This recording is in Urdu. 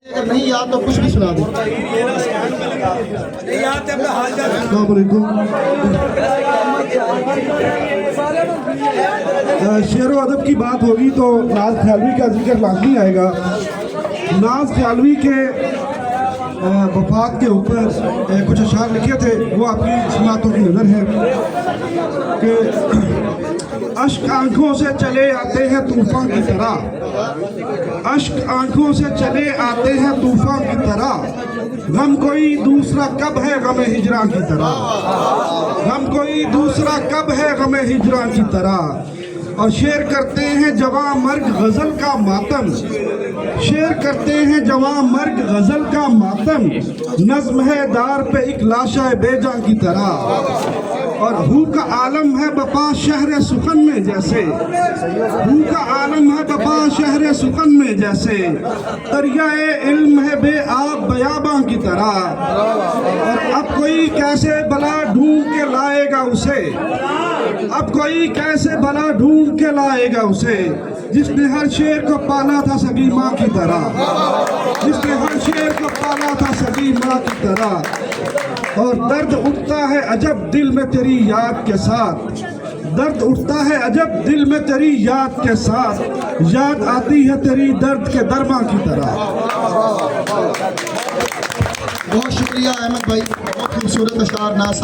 اگر نہیں یاد تو کچھ بھی سنا دیں۔ السلام علیکم۔ شعر و ادب کی بات ہوگی تو ناز خیالوی کا ذکر لازمی آئے گا۔ ناز خیالوی کے وفات کے اوپر کچھ اشعار لکھے تھے، وہ آپ کی سماعتوں کی نظر ہے کہ اشک آنکھوں سے چلے آتے ہیں طوفان کی طرح، اشک آنکھوں سے چلے آتے ہیں طوفان کی طرح، غم کوئی دوسرا کب ہے غم ہجراں کی طرح، غم کوئی دوسرا کب ہے غم ہجراں کی طرح۔ اور شعر کرتے ہیں جواں مرگ غزل کا ماتم، شعر کرتے ہیں جواں مرگ غزل کا ماتم، نظم ہے دار پہ ایک لاشہ بے جاں کی طرح، اور ہو کا عالم ہے بپا شہر سخن میں جیسے، ہو کا عالم ہے بپا شہر سخن میں جیسے، دریائے علم ہے بے آب بیاباں کی طرح، اور اب کوئی کیسے بلا ڈھونڈ کے لائے گا اسے، اب کوئی کیسے بلا ڈھونڈ کے لائے گا اسے، جس نے ہر شیر کو پالا تھا سگی ماں کی طرح، جس نے ہر شیر کو پالا تھا سگی ماں کی طرح۔ اور درد اٹھتا ہے عجب دل میں تیری یاد کے ساتھ، درد اٹھتا ہے عجب دل میں تیری یاد کے ساتھ، یاد آتی ہے تیری درد کے درماں کی طرح۔ بہت شکریہ احمد بھائی، بہت خوبصورت اشعار ناز